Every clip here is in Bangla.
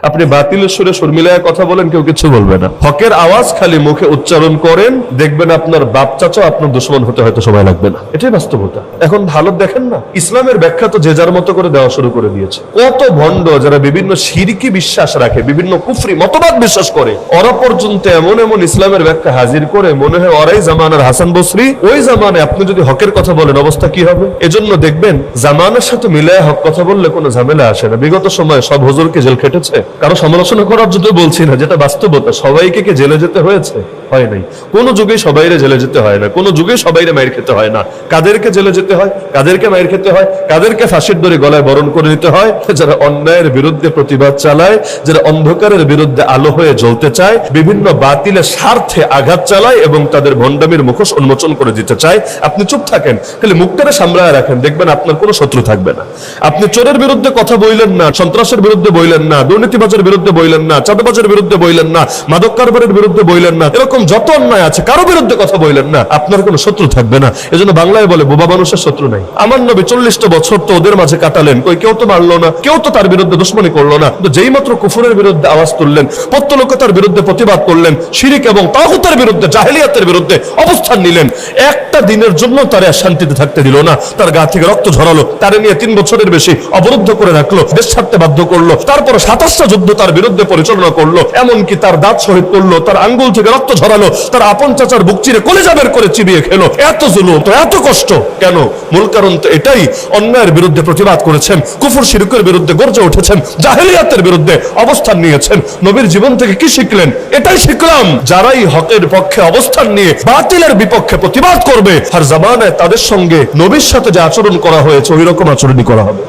আপনি বাতিলের সুরে সুর মিলায় কথা বলেন, কেউ কিছু বলবে না। হকের আওয়াজ খালি মুখে উচ্চারণ করেন, দেখবেন আপনার বাপ চাচা আপনার দুশ্মন হতে হয়তো সময় লাগবে না। এটাই বাস্তবতা। এখন ভালো দেখেন না, ইসলামের ব্যাখ্যা তো যে যার মতো করে দেওয়া শুরু করে দিয়েছে। কত ভণ্ড যারা বিভিন্ন শিরকি বিশ্বাস রাখে, বিভিন্ন কুফরি মতবাদ বিশ্বাস করে, ওরা পর্যন্ত এমন এমন ইসলামের ব্যাখ্যা হাজির করে মনে হয় ওরাই জামানার হাসান বসরি। ওই জামানায় আপনি যদি হকের কথা বলেন অবস্থা কি হবে? এজন্য দেখবেন জামানার সাথে মিলায় হক কথা বললে কোনো ঝামেলা আসে না। বিগত সময়ে সব হুজুরকে জেল খেটেছে, কারো সমালোচনা করার জন্য বলছি না, যেটা বাস্তবতা। সবাইকে কি জেলে যেতে হয়েছে? হয় নাই। কোন যুগে সবাইরে জেলে যেতে হয় না, কোন যুগে সবাইরে মাইর খেতে হয় না। কাদেরকে জেলে যেতে হয়, কাদেরকে মাইর খেতে হয়, কাদেরকে ফাঁসির দড়ি গলায় বরণ করে নিতে হয়? যারা অন্যায়ের বিরুদ্ধে প্রতিবাদ চালায়, যারা অন্ধকারের বিরুদ্ধে আলো হয়ে জ্বলতে চায়, বিভিন্ন বাতিলের স্বার্থে আঘাত চালায় এবং তাদের ভণ্ডামির মুখোশ উন্মোচন করে দিতে চায়। আপনি চুপ থাকেন, খালি মুখটারে সামলায় রাখেন, দেখবেন আপনার কোনো শত্রু থাকবে না। আপনি চোরের বিরুদ্ধে কথা বইলেন না, সন্ত্রাসের বিরুদ্ধে বইলেন না, দুর্নীতিবাজের বিরুদ্ধে বইলেন না, চাঁদাবাজের বিরুদ্ধে বইলেন না, মাদক কারবারের বিরুদ্ধে বইলেন না, এরকম যত অন্যায় আছে কারো বিরুদ্ধে কথা বইলেন না, আপনার কোনো শত্রু থাকবে না। এজন্য বাংলায় বলে বোবা মানুষের শত্রু নাই। আমার নবী 40টা বছর তো ওদের মাঝে কাটালেন, কই কেউ তো মারলো না, কেউ তো তার বিরুদ্ধে দুশমনি করলো না। তো যেই মাত্র কুফরের বিরুদ্ধে আওয়াজ তুললেন, পত্তলোকতার বিরুদ্ধে প্রতিবাদ করলেন, শিরিক এবং তাগুতের বিরুদ্ধে, জাহেলিয়াতের বিরুদ্ধে অবস্থান নিলেন, একটা দিনের জন্য তারে শান্তিতে থাকতে দিল না। তার গা থেকে রক্ত ঝরালো, তারে নিয়ে 3 বছরের বেশি অবরুদ্ধ করে রাখলো, দেশ ছাড়তে বাধ্য করলো। তারপর 27টা যুদ্ধ তার বিরুদ্ধে পরিচালনা করলো, এমনকি তার দাঁত শহীদ করলো, তার আঙ্গুল থেকে রক্ত ঝরালো, তার আপন চাচার বুক চিরে কলিজা বের করে চিবিয়ে খেলো। এত জুলুম, তো এত কষ্ট কেন? মূল কারণ তো এটাই, অন্যায়ের বিরুদ্ধে প্রতিবাদ করেছেন, কুফর শিরকের বিরুদ্ধে গর্জে উঠেছেন, জাহেলিয়াতের বিরুদ্ধে অবস্থান নিয়েছেন। নবীর জীবন থেকে কি শিখলেন? এটাই শিখলাম, যারাই হকের পক্ষে অবস্থান নিয়ে বাতিলের বিপক্ষে প্রতিবাদ করবে, আর জামানায় তাদের সঙ্গে নবীর সাথে যে আচরণ করা হয়েছে ওই রকম আচরণই করা হবে।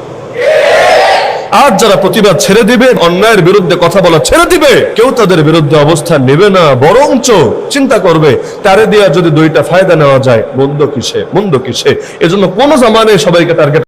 আর যারা প্রতিবাদ ছেড়ে দিবে, অন্যায়ের বিরুদ্ধে কথা বলা ছেড়ে দিবে, কেউ তাদের বিরুদ্ধে অবস্থান নেবে না, বরঞ্চ চিন্তা করবে তারে দিয়া যদি 2টা ফায়দা নেওয়া যায়, মন্দ কিসে, মন্দ কিসে। এজন্য কোন জামানায় সবাইকে টার্গেট